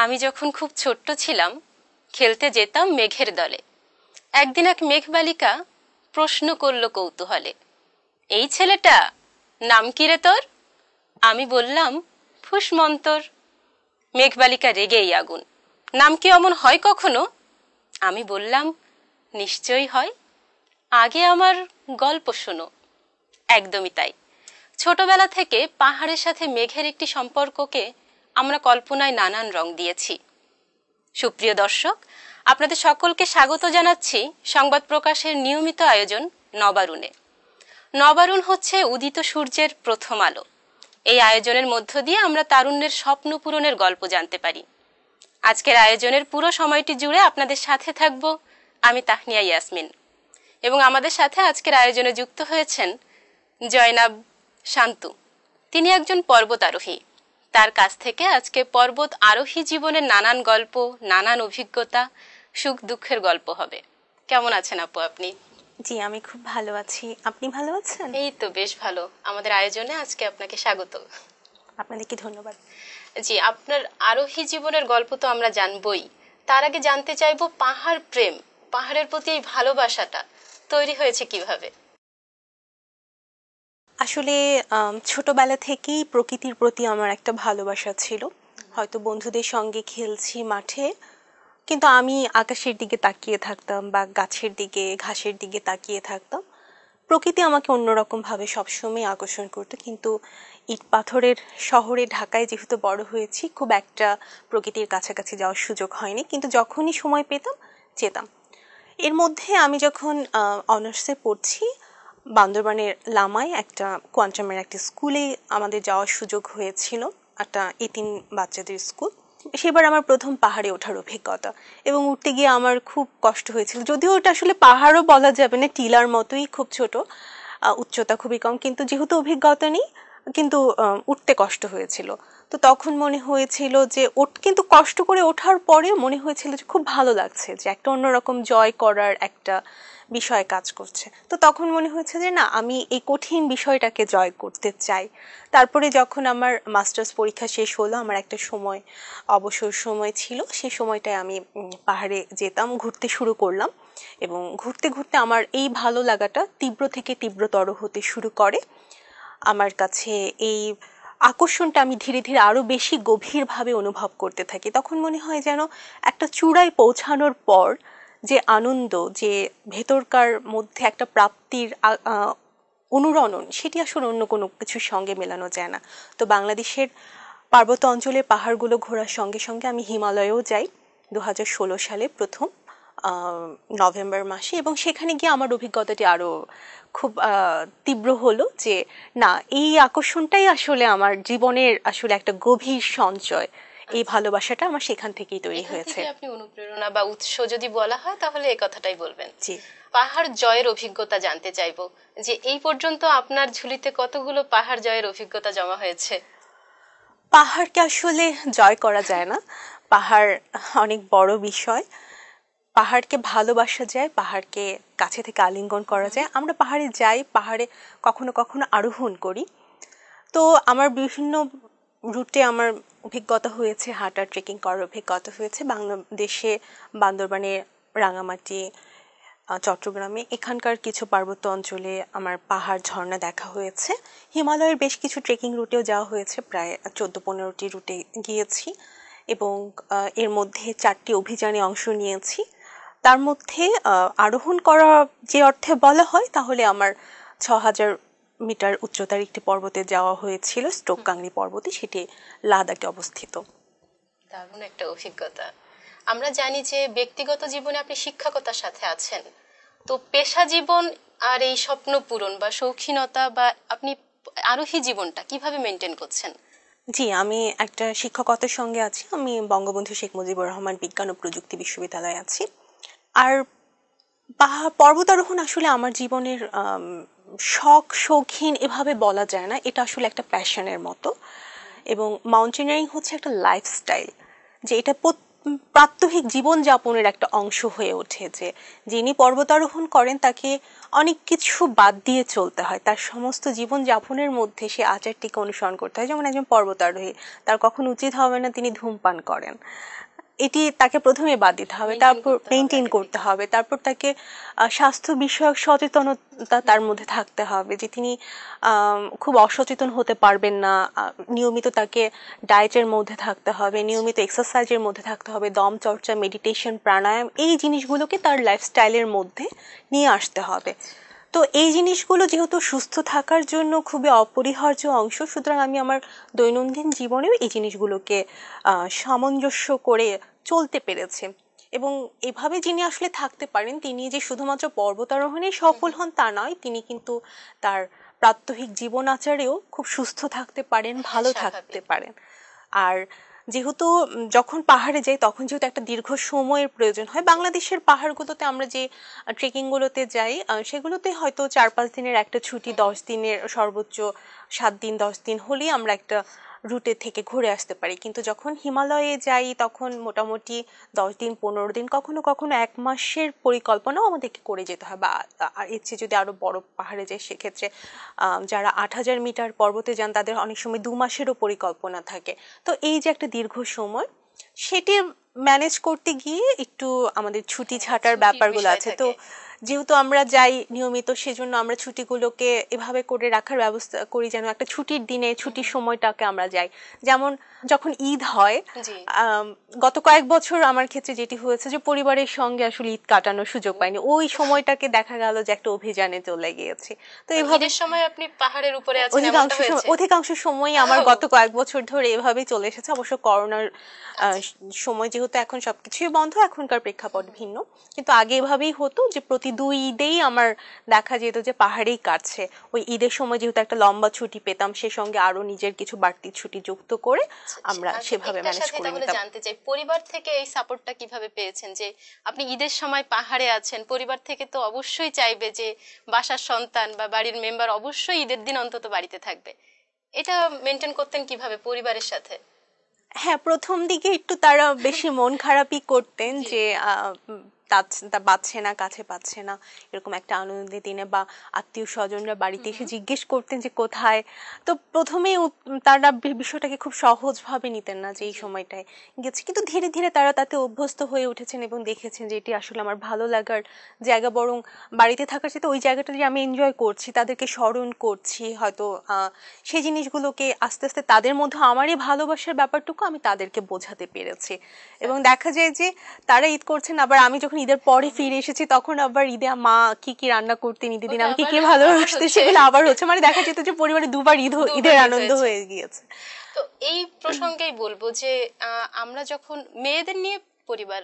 আমি যখন খুব ছোট্ট ছিলাম খেলতে যেতাম মেঘের দলে। একদিন এক মেঘবালিকা প্রশ্ন করল কৌতূহলে, এই ছেলেটা নাম কি রে তোর? আমি বললাম, ফুসমন্তর। মেঘবালিকা রেগেই আগুন, নাম কি অমন হয় কখনো? আমি বললাম, নিশ্চয়ই হয়, আগে আমার গল্প শোনো। একদমই তাই, ছোটবেলা থেকে পাহাড়ের সাথে মেঘের একটি সম্পর্ককে আমরা কল্পনায় নানান রং দিয়েছি। সুপ্রিয় দর্শক, আপনাদের সকলকে স্বাগত জানাচ্ছি সংবাদ প্রকাশের নিয়মিত আয়োজন নবারুণে। নবারুণ হচ্ছে উদিত সূর্যের প্রথম আলো। এই আয়োজনের মধ্য দিয়ে আমরা তারুণ্যের স্বপ্ন পূরণের গল্প জানতে পারি। আজকের আয়োজনের পুরো সময়টি জুড়ে আপনাদের সাথে থাকব আমি তাহনিয়া ইয়াসমিন, এবং আমাদের সাথে আজকের আয়োজনে যুক্ত হয়েছেন জয়নাব শান্তু। তিনি একজন পর্বতারোহী। তার কাছ থেকে আজকে পর্বত আরোহী জীবনের নানান গল্প, নানান অভিজ্ঞতা, সুখ দুঃখের গল্প হবে। কেমন আছেন আপু আপনি? জি, আমি খুব ভালো আছি। আপনি ভালো আছেন? এই তো বেশ ভালো। আমাদের আয়োজনে আজকে আপনাকে স্বাগত। আপনাদেরকে ধন্যবাদ। জি, আপনার আরোহী জীবনের গল্প তো আমরা জানবই, তার আগে জানতে চাইবো পাহাড় প্রেম, পাহাড়ের প্রতি এই ভালোবাসাটা তৈরি হয়েছে কিভাবে? আসলে ছোটবেলা থেকেই প্রকৃতির প্রতি আমার একটা ভালোবাসা ছিল। হয়তো বন্ধুদের সঙ্গে খেলছি মাঠে, কিন্তু আমি আকাশের দিকে তাকিয়ে থাকতাম বা গাছের দিকে, ঘাসের দিকে তাকিয়ে থাকতাম। প্রকৃতি আমাকে অন্যরকম ভাবে সবসময় আকর্ষণ করতো, কিন্তু ইট পাথরের শহরে ঢাকায় যেহেতু বড় হয়েছি, খুব একটা প্রকৃতির কাছাকাছি যাওয়ার সুযোগ হয়নি, কিন্তু যখনই সময় পেতাম যেতাম। এর মধ্যে আমি যখন অনার্সে পড়ছি, বান্দরবানের লামায় একটা কোয়ান্টামের একটা স্কুলে আমাদের যাওয়ার সুযোগ হয়েছিল, একটা এতিম বাচ্চাদের স্কুল। সেবার আমার প্রথম পাহাড়ে ওঠার অভিজ্ঞতা, এবং উঠতে গিয়ে আমার খুব কষ্ট হয়েছিল। যদিও ওটা আসলে পাহাড়ও বলা যাবে না, টিলার মতোই খুব ছোট, উচ্চতা খুবই কম, কিন্তু যেহেতু অভিজ্ঞতা নেই, কিন্তু উঠতে কষ্ট হয়েছিল। তো তখন মনে হয়েছিল যে কিন্তু কষ্ট করে ওঠার পরে মনে হয়েছিল যে খুব ভালো লাগছে, যে একটা অন্যরকম জয় করার একটা বিষয় কাজ করছে। তো তখন মনে হয়েছে যে না, আমি এই কঠিন বিষয়টাকে জয় করতে চাই। তারপরে যখন আমার মাস্টার্স পরীক্ষা শেষ হলো, আমার একটা সময় অবসর সময় ছিল, সেই সময়টায় আমি পাহাড়ে যেতাম, ঘুরতে শুরু করলাম, এবং ঘুরতে ঘুরতে আমার এই ভালো লাগাটা তীব্র থেকে তীব্রতর হতে শুরু করে। আমার কাছে এই আকর্ষণটা আমি ধীরে ধীরে আরো বেশি গভীরভাবে অনুভব করতে থাকি। তখন মনে হয় যেন একটা চূড়ায় পৌঁছানোর পর যে আনন্দ, যে ভেতরকার মধ্যে একটা প্রাপ্তির অনুরণন, সেটি আসলে অন্য কোনো কিছুর সঙ্গে মেলানো যায় না। তো বাংলাদেশের পার্বত্য অঞ্চলের পাহাড়গুলো ঘোরার সঙ্গে সঙ্গে আমি হিমালয়েও যাই 2016 সালে প্রথম নভেম্বর মাসে, এবং সেখানে গিয়ে আমার অভিজ্ঞতাটি আরো খুব তীব্র হলো, যে না, এই আকর্ষণটাই আসলে আমার জীবনের আসলে একটা গভীর সঞ্চয়। এই ভালোবাসাটা আমার সেখান থেকেই তৈরি হয়েছে। আপনি অনুপ্রেরণা বা উৎস যদি বলা হয় তাহলে এই কথাটাই বলবেন। জি, পাহাড় জয়ের অভিজ্ঞতা জানতে চাইবো, যে এই পর্যন্ত আপনার ঝুলিতে কতগুলো পাহাড় জয়ের অভিজ্ঞতা জমা হয়েছে? পাহাড়কে আসলে জয় করা যায় না, পাহাড় অনেক বড় বিষয়। পাহাড়কে ভালোবাসা যায়, পাহাড়কে কাছে থেকে আলিঙ্গন করা যায়। আমরা পাহাড়ে যাই, পাহাড়ে কখনো কখনো আরোহণ করি। তো আমার বিভিন্ন রুটে আমার অভিজ্ঞতা হয়েছে, হাঁটা, ট্রেকিং করার অভিজ্ঞতা হয়েছে বাংলাদেশে, বান্দরবানে, রাঙামাটি, চট্টগ্রামে, এখানকার কিছু পার্বত্য অঞ্চলে আমার পাহাড়, ঝর্ণা দেখা হয়েছে। হিমালয়ের বেশ কিছু ট্রেকিং রুটেও যাওয়া হয়েছে, প্রায় 14-15টি রুটে গিয়েছি, এবং এর মধ্যে 4টি অভিযানে অংশ নিয়েছি। তার মধ্যে আরোহণ করা যে অর্থে বলা হয়, তাহলে আমার 6000 মিটার উচ্চতার একটি পর্বতে যাওয়া হয়েছিল, স্টোক কাংরি পর্বতে, সেটি লাদাখে অবস্থিত। দারুণ একটা অভিজ্ঞতা। আমরা জানি যে ব্যক্তিগত জীবনে আপনি শিক্ষকতার সাথে আছেন, তো পেশা জীবন আর এই স্বপ্ন পূরণ বা শৌখিনতা বা আপনি আরোহী জীবনটা কিভাবে মেনটেন করছেন? জি, আমি একটা শিক্ষকতার সঙ্গে আছি। আমি বঙ্গবন্ধু শেখ মুজিবুর রহমান বিজ্ঞান ও প্রযুক্তি বিশ্ববিদ্যালয়ে আছি। আর পর্বতারোহণ আসলে আমার জীবনের শখ, শৌখিন এভাবে বলা যায় না, এটা আসলে একটা প্যাশনের মতো। এবং মাউন্টেনিয়ারিং হচ্ছে একটা লাইফস্টাইল, যে এটা প্রাত্যহিক জীবনযাপনের একটা অংশ হয়ে ওঠে যে যিনি পর্বতারোহণ করেন তাকে অনেক কিছু বাদ দিয়ে চলতে হয়, তার সমস্ত জীবনযাপনের মধ্যে সে আচারটিকে অনুসরণ করতে হয়। যেমন একজন পর্বতারোহী, তার কখনো উচিত হবে না তিনি ধূমপান করেন, এটি তাকে প্রথমে বাদ দিতে হবে, তারপর মেনটেন করতে হবে, তারপর তাকে স্বাস্থ্য বিষয়ক সচেতনতা তার মধ্যে থাকতে হবে যে তিনি খুব অসচেতন হতে পারবেন না, নিয়মিত তাকে ডায়েটের মধ্যে থাকতে হবে, নিয়মিত এক্সারসাইজের মধ্যে থাকতে হবে, দম চর্চা, মেডিটেশন, প্রাণায়াম, এই জিনিসগুলোকে তার লাইফস্টাইলের মধ্যে নিয়ে আসতে হবে। তো এই জিনিসগুলো যেহেতু সুস্থ থাকার জন্য খুবই অপরিহার্য অংশ, সুতরাং আমি আমার দৈনন্দিন জীবনেও এই জিনিসগুলোকে সামঞ্জস্য করে চলতে পেরেছি। এবং এভাবে যিনি আসলে থাকতে পারেন তিনি যে শুধুমাত্র পর্বতারোহণেই সফল হন তা নয়, তিনি কিন্তু তার প্রাত্যহিক জীবন আচারেও খুব সুস্থ থাকতে পারেন, ভালো থাকতে পারেন। আর যেহেতু যখন পাহাড়ে যাই তখন যেহেতু একটা দীর্ঘ সময়ের প্রয়োজন হয়, বাংলাদেশের পাহাড়গুলোতে আমরা যে ট্রেকিং গুলোতে যাই সেগুলোতে হয়তো 4-5 দিনের একটা ছুটি, 10 দিনের সর্বোচ্চ 7 দিন 10 দিন হলেই আমরা একটা রুটে থেকে ঘুরে আসতে পারি। কিন্তু যখন হিমালয়ে যাই তখন মোটামুটি 10 দিন 15 দিন, কখনো কখনো 1 মাসের পরিকল্পনাও আমাদেরকে করে যেতে হয়। বা এর চেয়ে যদি আরো বড় পাহাড়ে যাই সেক্ষেত্রে যারা 8000 মিটার পর্বতে যান তাদের অনেক সময় 2 মাসেরও পরিকল্পনা থাকে। তো এই যে একটা দীর্ঘ সময়, সেটি ম্যানেজ করতে গিয়ে একটু আমাদের ছুটি ছাটার ব্যাপারগুলো আছে। তো যেহেতু আমরা যাই নিয়মিত, সেজন্য আমরা ছুটিগুলোকে এভাবে করে রাখার ব্যবস্থা করি যেন একটা ছুটির দিনে ছুটির সময়টাকে আমরা যাই। যেমন যখন ঈদ হয়, গত কয়েক বছর আমার ক্ষেত্রে যেটি হয়েছে যে পরিবারের সঙ্গে আসলে ঈদ কাটানোর সুযোগ পাইনি, ওই সময়টাকে দেখা গেল যে একটা অভিযানে চলে গিয়েছি। তো এভাবে সময় আপনি পাহাড়ের উপরে আছেন, এমনটা হয়েছে? অধিকাংশ সময় আমার গত কয়েক বছর ধরে এভাবেই চলে এসেছে। অবশ্য করোনার সময় যেহেতু এখন সবকিছুই বন্ধ, এখনকার প্রেক্ষাপট ভিন্ন, কিন্তু আগে এভাবেই হতো যে প্রতি 2 ঈদেই আমার দেখা যেত যে পাহাড়েই কাটছে। ওই ঈদের সময় যেহেতু একটা লম্বা ছুটি পেতাম, সে সঙ্গে আরো নিজের কিছু বাড়তি ছুটি যুক্ত করে আমরা সেভাবে ম্যানেজ করে নিতাম। জানতে চাই পরিবার থেকে এই সাপোর্টটা কিভাবে পেয়েছেন যে আপনি ঈদের সময় পাহাড়ে আছেন? পরিবার থেকে তো অবশ্যই চাইবে যে বাসার সন্তান বা বাড়ির মেম্বার অবশ্যই ঈদের দিন অন্তত বাড়িতে থাকবে। এটা মেনটেন করতেন কিভাবে পরিবারের সাথে? হ্যাঁ, প্রথম দিকে একটু তারা বেশি মন খারাপই করতেন যে পাচ্ছে না, কাছে পাচ্ছে না, এরকম একটা আনন্দের দিনে, বা আত্মীয় স্বজনরা বাড়িতে এসে জিজ্ঞেস করতেন যে কোথায়। তো প্রথমে তারা বিষয়টাকে খুব সহজভাবে নিতেন না যে এই সময়টায় গেছে, কিন্তু ধীরে ধীরে তারা তাতে অভ্যস্ত হয়ে উঠেছেন এবং দেখেছেন যে এটি আসলে আমার ভালো লাগার জায়গা, বরং বাড়িতে থাকার সাথে ওই জায়গাটা যে আমি এনজয় করছি, তাদেরকে স্মরণ করছি, হয়তো সেই জিনিসগুলোকে আস্তে আস্তে তাদের মধ্যে আমারই ভালোবাসার ব্যাপারটুকু আমি তাদেরকে বোঝাতে পেরেছি। এবং দেখা যায় যে তারা ঈদ করছেন, আবার আমি যখন ঈদের পরে ফিরে এসেছি তখন আবার ঈদে মা কি কি রান্না করতেন, ঈদের দিন আমি কি কি ভালোবাসতে, সেগুলো আবার হচ্ছে। মানে দেখা যেত যে পরিবারে দুবার ঈদের আনন্দ হয়ে গিয়েছে। তো এই প্রসঙ্গেই বলবো যে আমরা যখন মেয়েদের নিয়ে পরিবার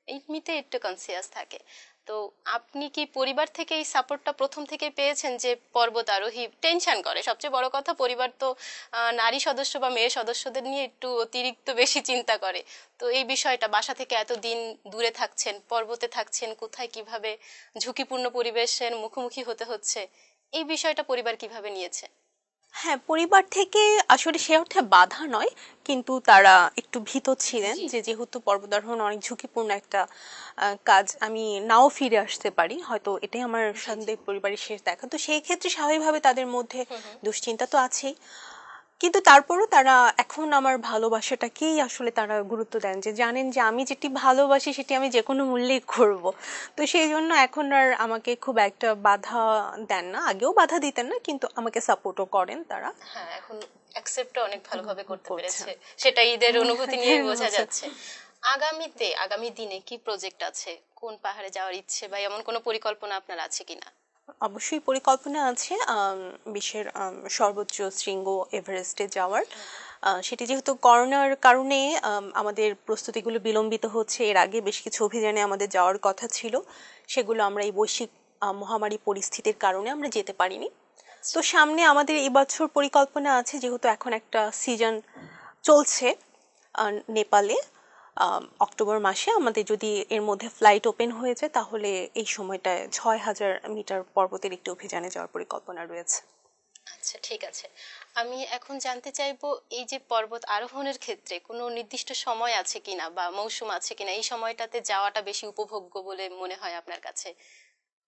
এমনিতে একটু কনসিয়াস থাকে, তো আপনি কি পরিবার থেকে এই সাপোর্টটা প্রথম থেকে পেয়েছেন যে পর্বত আরোহী টেনশন করে? সবচেয়ে বড় কথা, পরিবার তো নারী সদস্য বা মেয়ে সদস্যদের নিয়ে একটু অতিরিক্ত বেশি চিন্তা করে। তো এই বিষয়টা, বাসা থেকে এতদিন দূরে থাকছেন, পর্বতে থাকছেন, কোথায় কিভাবে ঝুঁকিপূর্ণ পরিবেশের মুখোমুখি হতে হচ্ছে, এই বিষয়টা পরিবার কিভাবে নিয়েছে? হ্যাঁ, পরিবার থেকে আসলে সে অর্থে বাধা নয়, কিন্তু তারা একটু ভীত ছিলেন যে যেহেতু পর্বতারোহণ অনেক ঝুঁকিপূর্ণ একটা কাজ, আমি নাও ফিরে আসতে পারি, হয়তো এটাই আমার সঙ্গে পরিবারের শেষ দেখা। তো সেই ক্ষেত্রে স্বাভাবিকভাবে তাদের মধ্যে দুশ্চিন্তা তো আছেই, কিন্তু তারপরও তারা এখন আমার ভালোবাসাটাকেই আসলে তারা গুরুত্ব দেন, যে জানেন যে আমি যেটি ভালোবাসি সেটি আমি যে কোনো মূল্যেই করব। তো সেই জন্য এখন আর আমাকে খুব একটা বাধা দেন না, আগেও বাধা দিতেন না, কিন্তু আমাকে সাপোর্টও করেন তারা। হ্যাঁ, এখন অ্যাকসেপ্টও অনেক ভালোভাবে করতে পেরেছে, সেটা ঈদের অনুভূতি নিয়ে বোঝা যাচ্ছে। আগামী দিনে কি প্রজেক্ট আছে? কোন পাহাড়ে যাওয়ার ইচ্ছে বা এমন কোনো পরিকল্পনা আপনার আছে কিনা? অবশ্যই পরিকল্পনা আছে বিশ্বের সর্বোচ্চ শৃঙ্গ এভারেস্টে যাওয়ার। সেটি যেহেতু করোনার কারণে আমাদের প্রস্তুতিগুলো বিলম্বিত হচ্ছে, এর আগে বেশ কিছু অভিযানে আমাদের যাওয়ার কথা ছিল, সেগুলো আমরা এই বৈশ্বিক মহামারী পরিস্থিতির কারণে আমরা যেতে পারিনি। তো সামনে আমাদের এই বছর পরিকল্পনা আছে, যেহেতু এখন একটা সিজন চলছে নেপালে, অক্টোবর মাসে আমাদের যদি এর মধ্যে ফ্লাইট ওপেন হয়ে যায় তাহলে এই সময়টায় 6000 মিটার পর্বতের একটি অভিযানে যাওয়ার পরিকল্পনা রয়েছে। আচ্ছা, ঠিক আছে। আমি এখন জানতে চাইবো, এই যে পর্বত আরোহণের ক্ষেত্রে কোনো নির্দিষ্ট সময় আছে কিনা বা মৌসুম আছে কিনা, এই সময়টাতে যাওয়াটা বেশি উপভোগ্য বলে মনে হয় আপনার কাছে?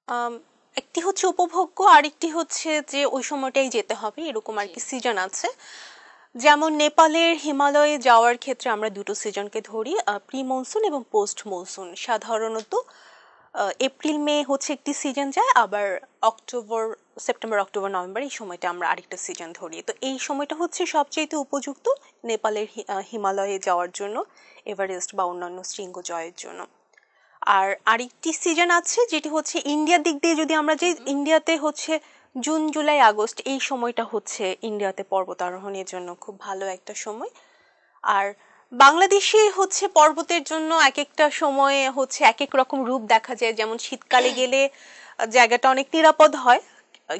আম, একটি হচ্ছে উপভোগ্য, আরেকটি হচ্ছে যে ওই সময়টাই যেতে হবে, এরকম আর জি। কি সিজন আছে। যেমন নেপালের হিমালয়ে যাওয়ার ক্ষেত্রে আমরা দুটো সিজনকে ধরি, প্রি মনসুন এবং পোস্ট মনসুন। সাধারণত এপ্রিল মে হচ্ছে একটি সিজন যায়, আবার অক্টোবর সেপ্টেম্বর অক্টোবর নভেম্বর এই সময়টা আমরা আরেকটা সিজন ধরি। তো এই সময়টা হচ্ছে সবচেয়ে উপযুক্ত নেপালের হিমালয়ে যাওয়ার জন্য, এভারেস্ট বা অন্যান্য শৃঙ্গ জয়ের জন্য। আর আরেকটি সিজন আছে যেটি হচ্ছে ইন্ডিয়ার দিক দিয়ে যদি আমরা যাই, ইন্ডিয়াতে হচ্ছে জুন জুলাই আগস্ট এই সময়টা হচ্ছে ইন্ডিয়াতে পর্বতারোহণের জন্য খুব ভালো একটা সময়। আর বাংলাদেশে হচ্ছে পর্বতের জন্য এক একটা সময়ে হচ্ছে এক এক রকম রূপ দেখা যায়। যেমন শীতকালে গেলে জায়গাটা অনেক নিরাপদ হয়,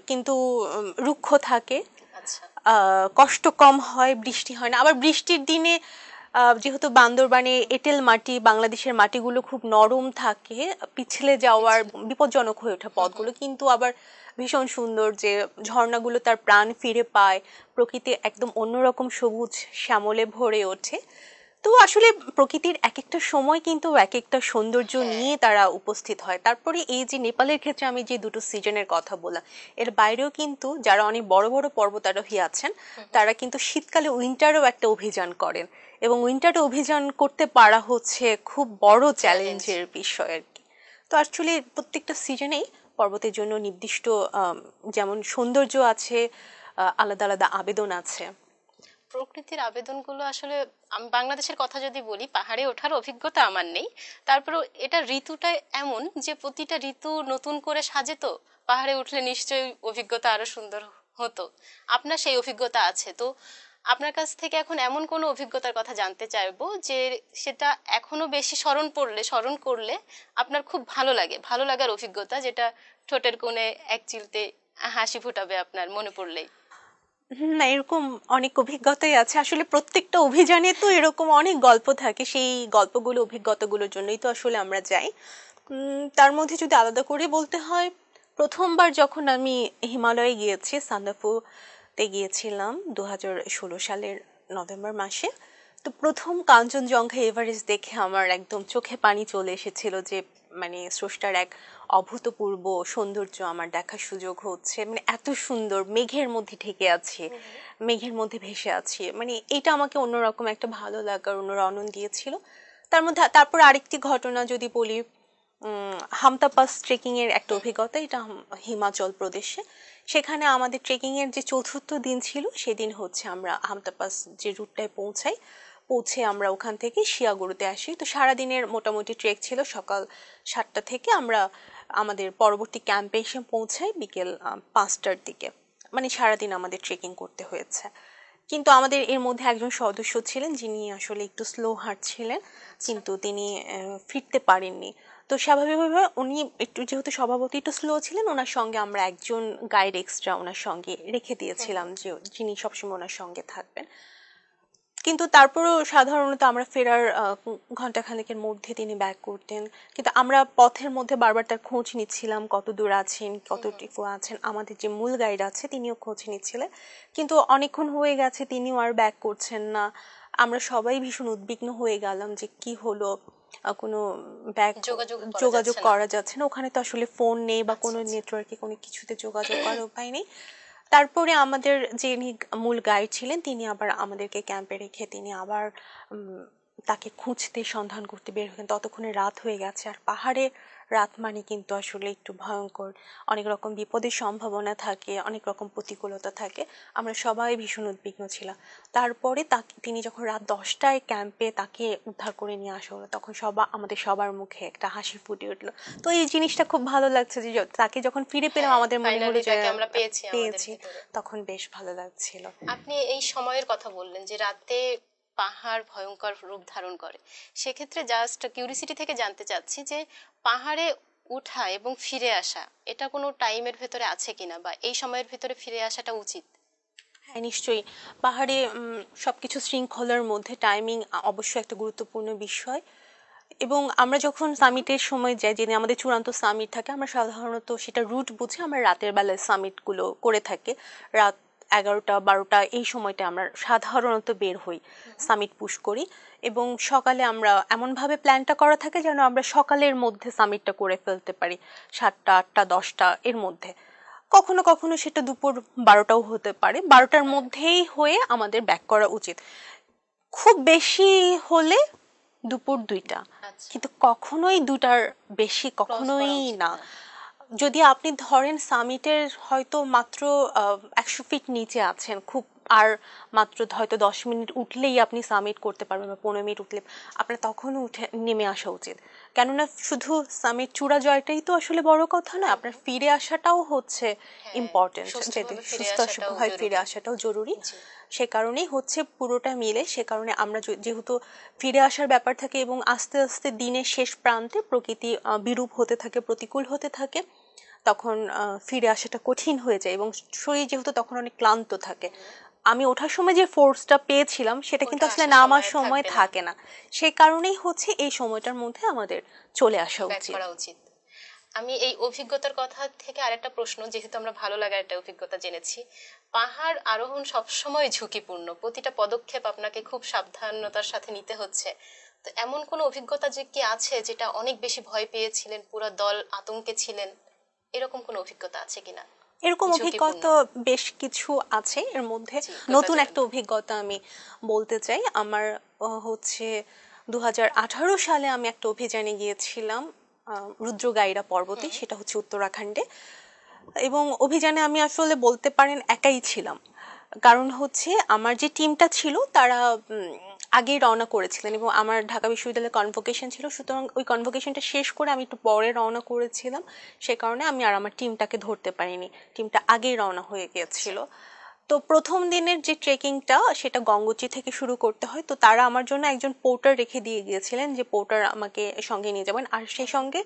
কিন্তু রুক্ষ থাকে, আচ্ছা। কষ্ট কম হয়, বৃষ্টি হয় না। আবার বৃষ্টির দিনে যেহেতু বান্দরবানে এঁটেল মাটি, বাংলাদেশের মাটিগুলো খুব নরম থাকে, পিছলে যাওয়ার বিপজ্জনক হয়ে ওঠে পথগুলো, কিন্তু আবার ভীষণ সুন্দর, যে ঝর্ণাগুলো তার প্রাণ ফিরে পায়, প্রকৃতি একদম অন্যরকম সবুজ শ্যামলে ভরে ওঠে। তো আসলে প্রকৃতির এক একটা সময় কিন্তু এক একটা সৌন্দর্য নিয়ে তারা উপস্থিত হয়। তারপরে এই যে নেপালের ক্ষেত্রে আমি যে দুটো সিজনের কথা বললাম, এর বাইরেও কিন্তু যারা অনেক বড় বড় পর্বতারোহী আছেন, তারা কিন্তু শীতকালে উইন্টারও একটা অভিযান করেন, এবং উইন্টারে অভিযান করতে পারা হচ্ছে খুব বড় চ্যালেঞ্জের বিষয় আর কি। তো আসলে প্রত্যেকটা সিজনেই পর্বতের জন্য নির্দিষ্ট যেমন সৌন্দর্য আছে, আলাদা আলাদা আবেদন আছে। প্রকৃতির আবেদনগুলো আসলে, আমি বাংলাদেশের কথা যদি বলি, পাহাড়ে ওঠার অভিজ্ঞতা আমার নেই। তারপরেও এটা ঋতুটা এমন যে প্রতিটা ঋতু নতুন করে সাজে, তো পাহাড়ে উঠলে নিশ্চয়ই অভিজ্ঞতা আরো সুন্দর হতো। আপনার সেই অভিজ্ঞতা আছে তো? আপনার কাছ থেকে এখন এমন কোনো অভিজ্ঞতার কথা জানতে চাইবো যে সেটা এখনো বেশি স্মরণ করলে আপনার খুব ভালো লাগে, ভালো লাগার অভিজ্ঞতা, যেটা ঠোঁটের কোণে এক চিলতে হাসি ফোটাবে আপনার মনে পড়লেই। না, এরকম অনেক অভিজ্ঞতাই আছে। আসলে প্রত্যেকটা অভিযানে তো এরকম অনেক গল্প থাকে, সেই গল্পগুলো অভিজ্ঞতাগুলোর জন্যই তো আসলে আমরা যাই। তার মধ্যে যদি আলাদা করে বলতে হয়, প্রথমবার যখন আমি হিমালয়ে গিয়েছি, সান্দাফুতে গিয়েছিলাম 2016 সালের নভেম্বর মাসে। তো প্রথম কাঞ্চনজঙ্ঘা এভারেস্ট দেখে আমার একদম চোখে পানি চলে এসেছিল, যে মানে স্রষ্টার এক অভূতপূর্ব সৌন্দর্য আমার দেখার সুযোগ হচ্ছে। মানে এত সুন্দর, মেঘের মধ্যে ঢেকে আছি, মেঘের মধ্যে ভেসে আছি, মানে এটা আমাকে অন্যরকম একটা ভালো লাগার, অন্যরকম দিয়েছিল। তার মধ্যে তারপর আরেকটি ঘটনা যদি বলি, হামতা পাস ট্রেকিং এর একটা অভিজ্ঞতা, এটা হিমাচল প্রদেশে। সেখানে আমাদের ট্রেকিং এর যে চতুর্থ দিন ছিল, সেদিন হচ্ছে আমরা হামতা পাস যে রুটটায় পৌঁছে আমরা ওখান থেকে শিয়াগুড়িতে আসি। তো সারাদিনের মোটামুটি ট্রেক ছিল, সকাল 7টা থেকে আমরা আমাদের পরবর্তী ক্যাম্পে এসে পৌঁছাই বিকেল 5টার দিকে। মানে সারাদিন আমাদের ট্রেকিং করতে হয়েছে। কিন্তু আমাদের এর মধ্যে একজন সদস্য ছিলেন যিনি আসলে একটু স্লো হাঁটছিলেন, কিন্তু তিনি ফিরতে পারেননি। তো স্বাভাবিকভাবে উনি একটু, যেহেতু স্বভাবতই একটু স্লো ছিলেন, ওনার সঙ্গে আমরা একজন গাইড এক্সট্রা ওনার সঙ্গে রেখে দিয়েছিলাম, যে যিনি সবসময় ওনার সঙ্গে থাকবেন। কিন্তু তারপরেও সাধারণত আমরা ফেরার ঘন্টাখানেকের মধ্যে তিনি ব্যাক করতেন। কিন্তু আমরা পথের মধ্যে বারবার তার খোঁজ নিচ্ছিলাম, কত দূর আছেন, কতটুকু আছেন। আমাদের যে মূল গাইড আছে তিনিও খোঁজ নিচ্ছিলেন, কিন্তু অনেকক্ষণ হয়ে গেছে, তিনিও আর ব্যাক করছেন না। আমরা সবাই ভীষণ উদ্বিগ্ন হয়ে গেলাম যে কি হলো, কোনো ব্যাক যোগাযোগ করা যাচ্ছে না। ওখানে তো আসলে ফোন নেই বা কোনো নেটওয়ার্কে কোনো কিছুতে যোগাযোগ করার উপায় নেই। তারপরে আমাদের যিনি মূল গাইড ছিলেন, তিনি আবার আমাদেরকে ক্যাম্পে রেখে তিনি আবার তাকে খুঁজতে, সন্ধান করতে বের হলেন। ততক্ষণে রাত হয়ে গেছে, আর পাহাড়ে রাত মানে কিন্তু আসলে একটু ভয়ঙ্কর, অনেক রকম বিপদের সম্ভাবনা থাকে, অনেক রকম প্রতিকূলতা থাকে। আমরা সবাই ভীষণ উদ্বিগ্ন ছিলাম। তারপরে তিনি যখন রাত 10টায় ক্যাম্পে তাকে উদ্ধার করে নিয়ে আসা হলো, তখন আমাদের সবার মুখে একটা হাসি ফুটে উঠলো। তো এই জিনিসটা খুব ভালো লাগছে যে তাকে যখন ফিরে পেলাম, আমাদের মনে হলো যে আমরা পেয়েছি, তখন বেশ ভালো লাগছিল। আপনি এই সময়ের কথা বললেন যে রাতে পাহাড় ভয়ঙ্কর রূপ ধারণ করে, সেক্ষেত্রে জাস্ট কিউরিসিটি থেকে জানতে চাচ্ছি যে পাহাড়ে উঠা এবং ফিরে আসা, এটা কোনো টাইমের ভেতরে আছে কিনা, বা এই সময়ের ভেতরে ফিরে আসাটা উচিত? হ্যাঁ, নিশ্চয়ই। পাহাড়ে সবকিছু শৃঙ্খলার মধ্যে টাইমিং অবশ্যই একটা গুরুত্বপূর্ণ বিষয়। এবং আমরা যখন সামিটের সময় যাই, যেদিন আমাদের চূড়ান্ত সামিট থাকে, আমরা সাধারণত সেটা রুট বুঝে আমরা রাতের বেলায় সামিটগুলো করে থাকি। রাত 11টা 12টা এই সময়টা আমরা সাধারণত বের হই, সামিট পুশ করি। এবং সকালে আমরা এমনভাবে প্ল্যানটা করা থাকে যেন আমরা সকালের মধ্যে সামিটটা করে ফেলতে পারি, 7টা 8টা 10টা এর মধ্যে। কখনো কখনো সেটা দুপুর 12টাও হতে পারে, 12টার মধ্যেই হয়ে আমাদের ব্যাক করা উচিত। খুব বেশি হলে দুপুর 2টা, কিন্তু কখনোই 2টার বেশি কখনোই না। যদি আপনি ধরেন সামিটের হয়তো মাত্র 100 ফিট নিচে আছেন, খুব আর মাত্র হয়তো 10 মিনিট উঠলেই আপনি সামিট করতে পারবেন, বা 15 মিনিট উঠলে আপনার তখন উঠে নেমে আসা উচিত। কেননা শুধু সামিট চূড়া জয়টাই তো আসলে বড় কথা না, আপনার ফিরে আসাটাও হচ্ছে ইম্পর্টেন্ট, যেতে সুস্থভাবে ফিরে আসাটাও জরুরি। সে কারণেই হচ্ছে পুরোটা মিলে, সে কারণে আমরা যেহেতু ফিরে আসার ব্যাপার থাকে এবং আস্তে আস্তে দিনের শেষ প্রান্তে প্রকৃতি বিরূপ হতে থাকে, প্রতিকূল হতে থাকে, তখন ফিরে আসাটা কঠিন হয়ে যায় এবং শরীর যেহেতু তখন অনেক ক্লান্ত থাকে। আমি ওঠার সময় যে ফোর্সটা পেয়েছিলাম সেটা কিন্তু আসলে নামার সময় থাকে না। সেই কারণেই হচ্ছে এই সময়টার মধ্যে আমাদের চলে আসা উচিত। আমি এই অভিজ্ঞতার কথা থেকে আরেকটা প্রশ্ন, যেহেতু আমরা ভালো লাগার একটা অভিজ্ঞতা জেনেছি, পাহাড় আরোহণ সবসময় ঝুঁকিপূর্ণ, প্রতিটা পদক্ষেপ আপনাকে খুব সাবধানতার সাথে নিতে হচ্ছে। তো এমন কোনো অভিজ্ঞতা যে কি আছে যেটা অনেক বেশি ভয় পেয়েছিলেন, পুরো দল আতঙ্কে ছিলেন, এরকম কোনো অভিজ্ঞতা আছে কিনা? এরকম অভিজ্ঞতা বেশ কিছু আছে। এর মধ্যে নতুন একটা অভিজ্ঞতা আমি বলতে চাই। আমার হচ্ছে 2018 সালে আমি একটা অভিযানে গিয়েছিলাম রুদ্রগাইরা পর্বতে, সেটা হচ্ছে উত্তরাখণ্ডে। এবং অভিযানে আমি আসলে বলতে পারেন একাই ছিলাম, কারণ হচ্ছে আমার যে টিমটা ছিল তারা আগেই রওনা করেছিলেন এবং আমার ঢাকা বিশ্ববিদ্যালয়ে কনভোকেশন ছিল, সুতরাং ওই কনভোকেশনটা শেষ করে আমি একটু পরে রওনা করেছিলাম। সে কারণে আমি আর আমার টিমটাকে ধরতে পারিনি, টিমটা আগেই রওনা হয়ে গিয়েছিল। তো প্রথম দিনের যে ট্রেকিংটা সেটা গঙ্গোত্রী থেকে শুরু করতে হয়। তো তারা আমার জন্য একজন পোর্টার রেখে দিয়ে গিয়েছিলেন, যে পোর্টার আমাকে সঙ্গে নিয়ে যাবেন। আর সেই সঙ্গে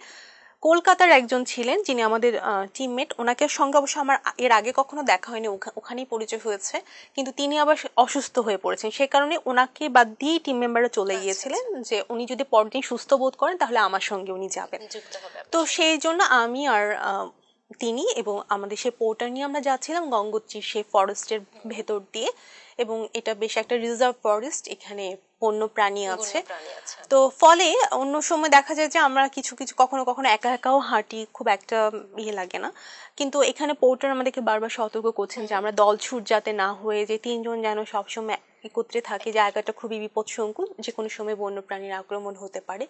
কলকাতার একজন ছিলেন যিনি আমাদের টিমমেট, ওনাকে সঙ্গে অবশ্য আমার এর আগে কখনো দেখা হয়নি, ওখানেই পরিচয় হয়েছে, কিন্তু তিনি আবার অসুস্থ হয়ে পড়েছেন। সেই কারণে ওনাকে বাদ দিয়ে টিম মেম্বাররা চলে গিয়েছিলেন যে উনি যদি পরের দিন সুস্থ বোধ করেন তাহলে আমার সঙ্গে উনি যাবেন। তো সেই জন্য আমি আর তিনি এবং আমাদের সেই পোর্টার নিয়ে আমরা যাচ্ছিলাম গঙ্গোত্রীর সেই ফরেস্টের ভেতর দিয়ে। এবং এটা বেশ একটা রিজার্ভ ফরেস্ট, এখানে বন্য প্রাণী আছে। তো ফলে অন্য সময় দেখা যায় যে আমরা কিছু কিছু কখনো কখনো একা একাও হাঁটি, খুব একটা ইয়ে লাগে না। কিন্তু এখানে পোর্টার আমাদেরকে বারবার সতর্ক করছেন যে আমরা দলছুট যাতে না হয়ে, যে 3জন যেন সবসময় একত্রে থাকে, জায়গাটা খুবই বিপদসংকুল, যে কোনো সময় বন্য প্রাণীর আক্রমণ হতে পারে।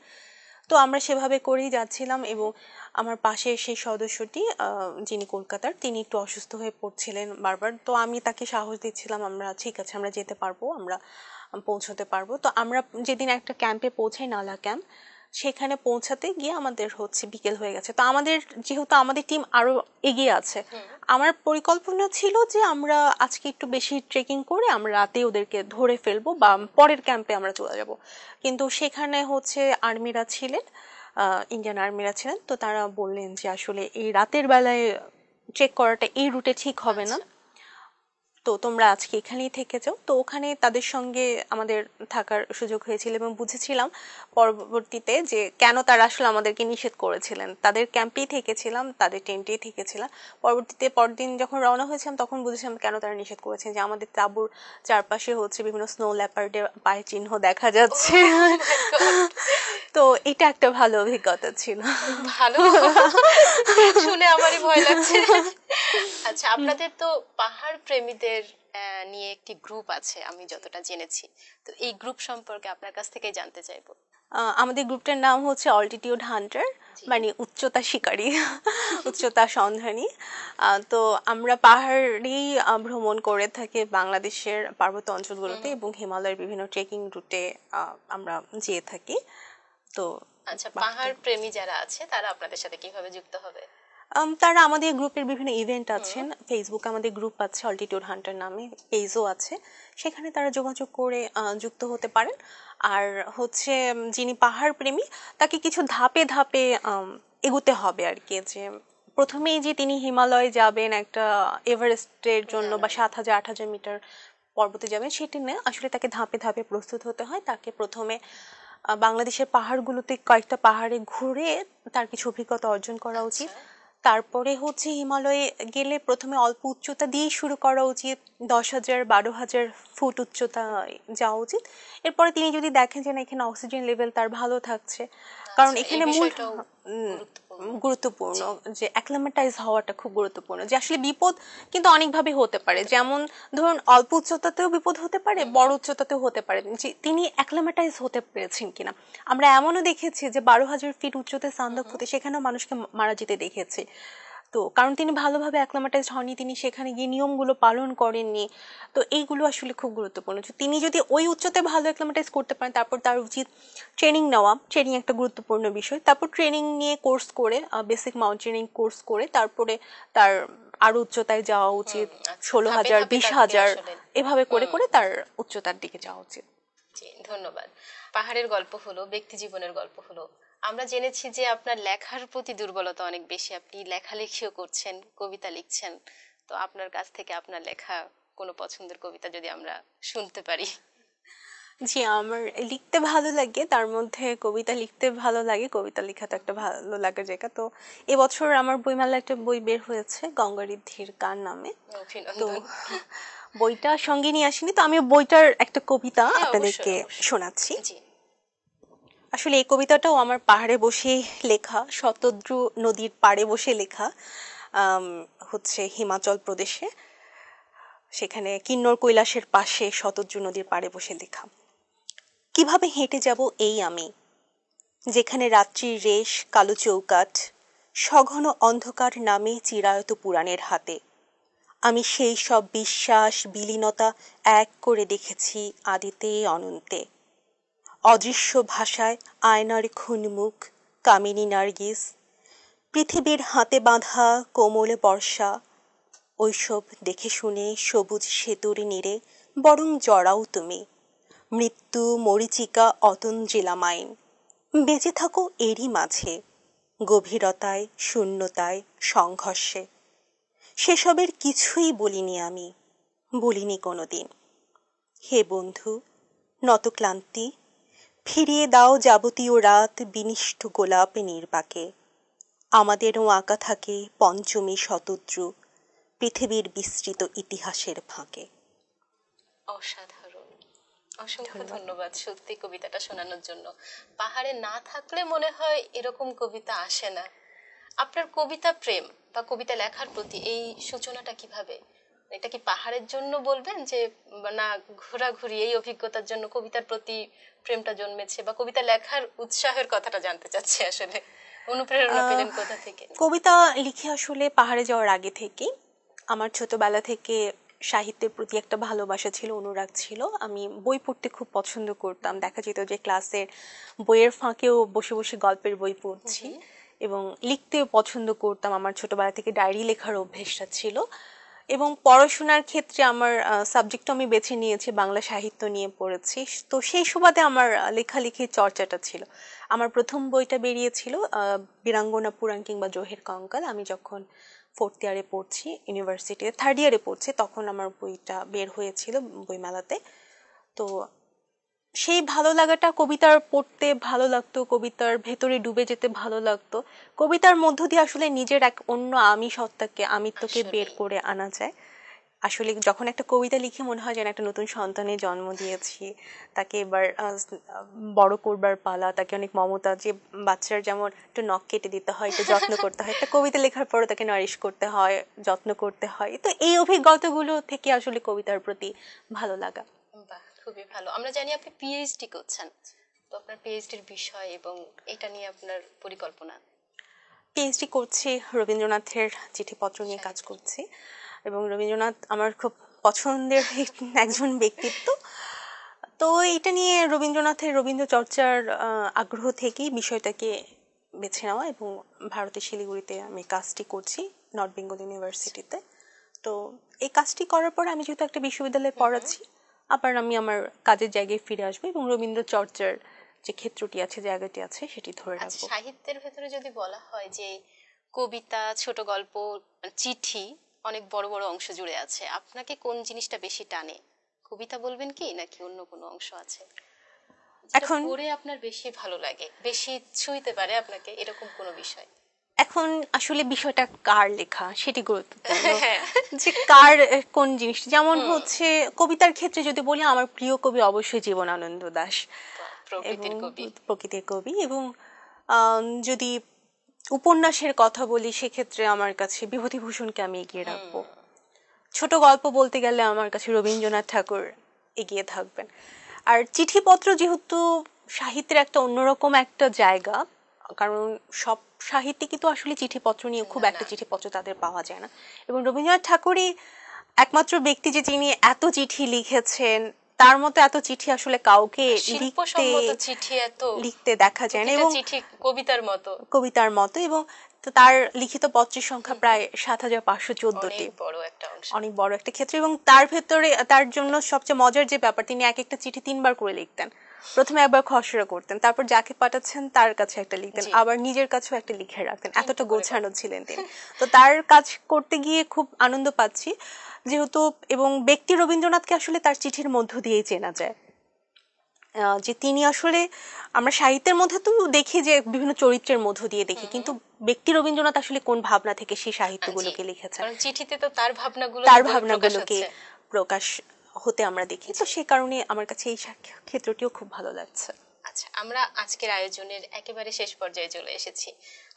তো আমরা সেভাবে করেই যাচ্ছিলাম এবং আমার পাশে সেই সদস্যটি যিনি কলকাতার, তিনি একটু অসুস্থ হয়ে পড়ছিলেন বারবার। তো আমি তাকে সাহস দিচ্ছিলাম, আমরা ঠিক আছে, আমরা যেতে পারবো, আমরা পৌঁছতে পারবো। তো আমরা যেদিন একটা ক্যাম্পে পৌঁছাই, নালা ক্যাম্প, সেখানে পৌঁছাতে গিয়ে আমাদের হচ্ছে বিকেল হয়ে গেছে। তো আমাদের যেহেতু আমাদের টিম আরো এগিয়ে আছে, আমার পরিকল্পনা ছিল যে আমরা আজকে একটু বেশি ট্রেকিং করে আমরা রাতে ওদেরকে ধরে ফেলবো বা পরের ক্যাম্পে আমরা চলে যাব। কিন্তু সেখানে হচ্ছে আর্মিরা ছিলেন, ইন্ডিয়ান আর্মিরা ছিলেন। তো তারা বললেন যে আসলে এই রাতের বেলায় ট্রেক করাটা এই রুটে ঠিক হবে না, তো তোমরা আজকে এখানেই থেকে যাও। তো ওখানে তাদের সঙ্গে আমাদের থাকার সুযোগ হয়েছিল এবং বুঝেছিলাম পরবর্তীতে যে কেন তারা আসলে আমাদেরকে নিষেধ করেছিলেন। তাদের ক্যাম্পেই থেকেছিলাম, তাদের টেন্টেই থেকেছিলাম। পরবর্তীতে পরদিন যখন রওনা হয়েছিলাম তখন বুঝেছিলাম কেন তারা নিষেধ করেছেন, যে আমাদের তাঁবুর চারপাশে হচ্ছে বিভিন্ন স্নো লেপার্ডের পায়ের চিহ্ন দেখা যাচ্ছে। তো এটা একটা ভালো অভিজ্ঞতা ছিল। ভালো, শুনে আমারই ভয় লাগছে। আচ্ছা, আপনাদের তো পাহাড় প্রেমীদের নিয়ে একটি গ্রুপ আছে আমি যতটা জেনেছি, তো এই গ্রুপ সম্পর্কে আপনার কাছ থেকে জানতে চাইবো। আমাদের গ্রুপটার নাম হচ্ছে অল্টিটিউড হান্টার, মানে উচ্চতা শিকারী, উচ্চতা সন্ধানী। তো আমরা পাহাড়ি ভ্রমণ করে থাকি বাংলাদেশের পার্বত্য অঞ্চলগুলোতে এবং হিমালয়ের বিভিন্ন ট্রেকিং রুটে আমরা যেয়ে থাকি। তো আচ্ছা, পাহাড় প্রেমী যারা আছে তারা আপনাদের সাথে কিভাবে যুক্ত হবে? তারা আমাদের গ্রুপের বিভিন্ন ইভেন্ট আছেন, ফেসবুকে আমাদের গ্রুপ আছে অল্টিটিউড হান্টার নামে, পেজও আছে, সেখানে তারা যোগাযোগ করে যুক্ত হতে পারেন। আর হচ্ছে যিনি পাহাড় প্রেমী তাকে কিছু ধাপে ধাপে এগোতে হবে আর কি, যে প্রথমেই যে তিনি হিমালয় যাবেন একটা এভারেস্টের জন্য বা 7,000-8,000 মিটার পর্বতে যাবেন সেটি না, আসলে তাকে ধাপে ধাপে প্রস্তুত হতে হয়। তাকে প্রথমে বাংলাদেশের পাহাড়গুলোতে কয়েকটা পাহাড়ে ঘুরে তার কিছু অভিজ্ঞতা অর্জন করা উচিত। তারপরে হচ্ছে হিমালয়ে গেলে প্রথমে অল্প উচ্চতা দিয়েই শুরু করা উচিত, 10,000 12,000 ফুট উচ্চতা যাওয়া উচিত। এরপরে তিনি যদি দেখেন যে না এখানে অক্সিজেন লেভেল তার ভালো থাকছে, কারণ এখানে মূল গুরুত্বপূর্ণ যে অ্যাক্লামেটাইজ হওয়াটা খুব গুরুত্বপূর্ণ, যে আসলে বিপদ কিন্তু অনেকভাবে হতে পারে, যেমন ধরুন অল্প উচ্চতাতেও বিপদ হতে পারে, বড় উচ্চতাতেও হতে পারে, যে তিনি অ্যাক্লামেটাইজ হতে পেরেছেন কিনা। আমরা এমনও দেখেছি যে 12,000 ফিট উচ্চতায় সান্দকফুতে সেখানেও মানুষকে মারা যেতে দেখেছি। তো কারণ তিনি ভালোভাবে অ্যাক্লামেটাইজড হননি, তিনি সেখানে গিয়ে নিয়মগুলো পালন করেননি। তো এইগুলো আসলে খুব গুরুত্বপূর্ণ। তিনি যদি ওই উচ্চতায় ভালো অ্যাক্লামেটাইজ করতে পারেন, তারপর তার উচিত ট্রেনিং নেওয়া। ট্রেনিং একটা গুরুত্বপূর্ণ বিষয়। তারপর ট্রেনিং নিয়ে কোর্স করে, বেসিক মাউন্টেনিং কোর্স করে তারপরে তার আরো উচ্চতায় যাওয়া উচিত, 16,000 20,000 এভাবে করে করে তার উচ্চতার দিকে যাওয়া উচিত। জি, ধন্যবাদ। পাহাড়ের গল্প হলো, ব্যক্তি জীবনের গল্প হলো। আমরা জেনেছি যে আপনার লেখার প্রতি দুর্বলতা অনেক বেশি, আপনি লেখালেখিও করছেন, কবিতা লিখছেন। তো আপনার কাছ থেকে আপনার লেখা কোনো পছন্দের কবিতা যদি আমরা শুনতে পারি। জি, আমার লিখতে ভালো লাগে, তার মধ্যে কবিতা লিখতে ভালো লাগে, কবিতা লেখা তো একটা ভালো লাগার জায়গা। তো এবছর আমার বইমেলা একটা বই বের হয়েছে গঙ্গারিদ্ধির গান নামে। তো বইটা সঙ্গে নিয়ে আসিনি, তো আমি বইটার একটা কবিতা আপনাদেরকে শোনাচ্ছি। আসলে এই কবিতাটাও আমার পাহাড়ে বসে লেখা, শতদ্রু নদীর পাড়ে বসে লেখা, হচ্ছে হিমাচল প্রদেশে, সেখানে কিন্নর কৈলাসের পাশে শতদ্রু নদীর পাড়ে বসে লেখা। কিভাবে হেঁটে যাব এই আমি, যেখানে রাত্রির রেশ কালো চৌকাঠ, সঘন অন্ধকার নামে চিরায়ত পুরাণের হাতে। আমি সেই সব বিশ্বাস বিলীনতা এক করে দেখেছি আদিতে অনন্তে। অদৃশ্য ভাষায় আয়নার খুনমুখ কামিনী নার্গিস, পৃথিবীর হাতে বাঁধা কোমল বর্ষা, ওইসব দেখে শুনে সবুজ সেতুর নীড়ে বরং জড়াও তুমি। মৃত্যু মরীচিকা অতঞ্জিলামাইন, বেঁচে থাকো এরই মাঝে, গভীরতায় শূন্যতায় সংঘর্ষে। সেসবের কিছুই বলিনি আমি, বলিনি কোনোদিন। হে বন্ধু, নত ক্লান্তি, ফিরিয়ে দাও যাবতীয় রাত বিনিষ্ট গোলাপ নির্বাকে। আমাদেরও আঁকা থাকে পঞ্চমী শতদ্রু পৃথিবীর বিস্তৃত ইতিহাসের ফাঁকে। অসাধারণ, অসংখ্য ধন্যবাদ সত্যি কবিতাটা শোনানোর জন্য। পাহাড়ে না থাকলে মনে হয় এরকম কবিতা আসে না। আপনার কবিতা প্রেম বা কবিতা লেখার প্রতি এই সূচনাটা কিভাবে? এটা কি পাহাড়ের জন্য বলবেন, যে না ঘোরাঘুরি এই অভিজ্ঞতার জন্য কবিতার প্রতি প্রেমটা জন্মেছে, বা কবিতা লেখার উৎসাহের কথাটা জানতে চাচ্ছি আসলে, অনুপ্রেরণা পেলেন কোথা থেকে? কবিতা লিখে আসলে পাহাড়ে যাওয়ার আগে থেকেই আমার ছোটবেলা থেকে সাহিত্যের প্রতি একটা ভালোবাসা ছিল, অনুরাগ ছিল। আমি বই পড়তে খুব পছন্দ করতাম। দেখা যেত যে ক্লাসের বইয়ের ফাঁকেও বসে বসে গল্পের বই পড়ছি, এবং লিখতেও পছন্দ করতাম। আমার ছোটবেলা থেকে ডায়েরি লেখার অভ্যেসটা ছিল, এবং পড়াশোনার ক্ষেত্রে আমার সাবজেক্ট আমি বেছে নিয়েছি বাংলা সাহিত্য নিয়ে পড়েছি। তো সেই সুবাদে আমার লেখালেখির চর্চাটা ছিল। আমার প্রথম বইটা বেরিয়েছিল বীরাঙ্গনা পুরাণ কিংবা জহির কঙ্কাল। আমি যখন 4th ইয়ারে পড়ছি, ইউনিভার্সিটিতে 3rd ইয়ারে পড়ছি, তখন আমার বইটা বের হয়েছিল বইমেলাতে। তো সেই ভালো লাগাটা, কবিতার পড়তে ভালো লাগতো, কবিতার ভেতরে ডুবে যেতে ভালো লাগতো। কবিতার মধ্য দিয়ে আসলে নিজের এক অন্য আমি সত্তাকে, আমিত্বকে বের করে আনা যায়। আসলে যখন একটা কবিতা লিখে মনে হয় যেন একটা নতুন সন্তানের জন্ম দিয়েছি, তাকে এবার বড় করবার পালা, তাকে অনেক মমতা, যে বাচ্চার যেমন একটু নখ কেটে দিতে হয়, একটু যত্ন করতে হয়, একটা কবিতা লেখার পরে তাকে নারিশ করতে হয়, যত্ন করতে হয়। তো এই অভিজ্ঞতাগুলো থেকে আসলে কবিতার প্রতি ভালো লাগা। বাহ, খুবই ভালো। আমরা জানি আপনি পিএইচডি করছেন, তো আপনার পিএইচডির বিষয় এবং এটা নিয়ে আপনার পরিকল্পনা? পিএইচডি করছি, রবীন্দ্রনাথের চিঠিপত্র নিয়ে কাজ করছি, এবং রবীন্দ্রনাথ আমার খুব পছন্দের একজন ব্যক্তিত্ব। তো এটা নিয়ে রবীন্দ্র চর্চার আগ্রহ থেকেই বিষয়টাকে বেছে নেওয়া, এবং ভারতের শিলিগুড়িতে আমি কাজটি করছি, নর্থ বেঙ্গল ইউনিভার্সিটিতে। তো এই কাজটি করার পর আমি যেহেতু একটা বিশ্ববিদ্যালয়ে পড়াচ্ছি, আবার আমি আমার কাজের জায়গায় ফিরে আসবো এবং রবীন্দ্র চর্চার যে ক্ষেত্রটি আছে, জায়গাটি আছে, সেটি ধরে রাখবো। সাহিত্যের ভেতরে যদি বলা হয় যে কবিতা, ছোট গল্প, চিঠি, অনেক বড় বড় অংশ জুড়ে আছে, আপনাকে কোন জিনিসটা বেশি টানে? কবিতা বলবেন কি, নাকি অন্য কোনো অংশ আছে এখন পড়ে আপনার বেশি ভালো লাগে, বেশি ছুঁইতে পারে আপনাকে, এরকম কোনো বিষয়? এখন আসলে বিষয়টা কার লেখা সেটি গুরুত্বপূর্ণ, যে কার কোন জিনিস। যেমন হচ্ছে কবিতার ক্ষেত্রে যদি বলি, আমার প্রিয় কবি অবশ্যই জীবনানন্দ দাশ, প্রকৃতির কবি। প্রকৃতির কবি। এবং যদি উপন্যাসের কথা বলি, সেক্ষেত্রে আমার কাছে বিভূতিভূষণকে আমি এগিয়ে রাখবো। ছোট গল্প বলতে গেলে আমার কাছে রবীন্দ্রনাথ ঠাকুর এগিয়ে থাকবেন। আর চিঠিপত্র যেহেতু সাহিত্যের একটা অন্যরকম একটা জায়গা, কারণ সব সাহিত্যিকই তো আসলে চিঠিপত্র নিয়ে খুব একটা চিঠিপত্র তাদের পাওয়া যায় না। এবং রবীন্দ্রনাথ ঠাকুরই একমাত্র ব্যক্তি যে তিনি এত চিঠি লিখেছেন, তার মতো এত চিঠি আসলে কাউকে লিখতে দেখা যায় না। এবং চিঠি কবিতার মতো এবং তার লিখিত পত্রের সংখ্যা প্রায় ৭,৫১৪টি, অনেক বড় একটা ক্ষেত্র। এবং তার ভেতরে তার জন্য সবচেয়ে মজার যে ব্যাপার, তিনি এক একটা চিঠি 3বার করে লিখতেন। প্রথমে একবার খসড়া করতেন, তারপর যাকে পাঠাচ্ছেন তার কাছে একটা লিখতেন, আবার নিজের কাছেও একটা লিখে রাখতেন। এতটা গোছানো ছিলেন তিনি। তো তার কাজ করতে গিয়ে খুব আনন্দ পাচ্ছি যেহেতু। এবং ব্যক্তি রবীন্দ্রনাথকে আসলে তার চিঠির মধ্য দিয়েই চেনা যায়, যে তিনি আসলে আমরা সাহিত্যের মধ্যে তো দেখি যে বিভিন্ন চরিত্রের মধ্য দিয়ে দেখি, কিন্তু ব্যক্তি রবীন্দ্রনাথ আসলে কোন ভাবনা থেকে সেই সাহিত্যগুলোকে লিখেছেন, চিঠিতে তো তার ভাবনাগুলোকে প্রকাশ হতে আমরা দেখি। তো সেই কারণে আমার কাছে এই ক্ষেত্রটিও খুব ভালো লাগছে। আচ্ছা, আমরা আজকের আয়োজনের একেবারে শেষ পর্যায়ে চলে এসেছি।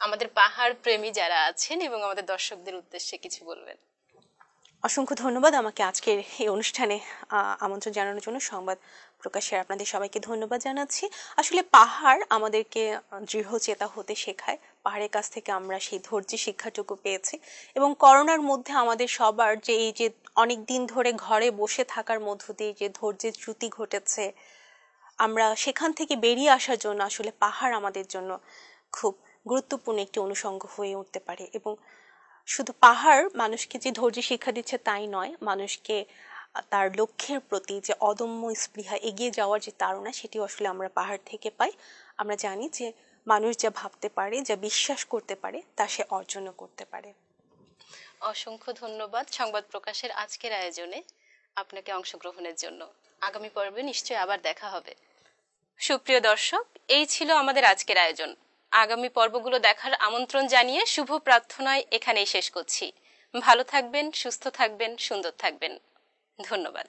আমাদের পাহাড় প্রেমী যারা আছেন এবং আমাদের দর্শকদের উদ্দেশ্যে কিছু বলবেন। অসংখ্য ধন্যবাদ আমাকে আজকের এই অনুষ্ঠানে আমন্ত্রণ জানানোর জন্য। সংবাদ প্রকাশের আপনাদের সবাইকে ধন্যবাদ জানাচ্ছি। আসলে পাহাড় আমাদেরকে দৃঢ়চেতা হতে শেখায়। পাহাড়ের কাছ থেকে আমরা সেই ধৈর্যের শিক্ষাটুকু পেয়েছি। এবং করোনার মধ্যে আমাদের সবার যে এই যে অনেক দিন ধরে ঘরে বসে থাকার মধ্য দিয়ে যে ধৈর্যের চ্যুতি ঘটেছে, আমরা সেখান থেকে বেরিয়ে আসার জন্য আসলে পাহাড় আমাদের জন্য খুব গুরুত্বপূর্ণ একটি অনুষঙ্গ হয়ে উঠতে পারে। এবং শুধু পাহাড় মানুষকে যে ধৈর্য শিক্ষা দিচ্ছে তাই নয়, মানুষকে তার লক্ষ্যের প্রতি যে অদম্য স্পৃহা, এগিয়ে যাওয়ার যে তাড়না, সেটিও আসলে আমরা পাহাড় থেকে পাই। আমরা জানি যে মানুষ যা ভাবতে পারে, যা বিশ্বাস করতে পারে, তা সে অর্জনও করতে পারে। অসংখ্য ধন্যবাদ সংবাদ প্রকাশের আজকের আয়োজনে আপনাকে অংশগ্রহণের জন্য। আগামী পর্বে নিশ্চয়ই আবার দেখা হবে। সুপ্রিয় দর্শক, এই ছিল আমাদের আজকের আয়োজন। আগামী পর্বগুলো দেখার আমন্ত্রণ জানিয়ে শুভ প্রার্থনায় এখানেই শেষ করছি। ভালো থাকবেন, সুস্থ থাকবেন, সুন্দর থাকবেন। ধন্যবাদ।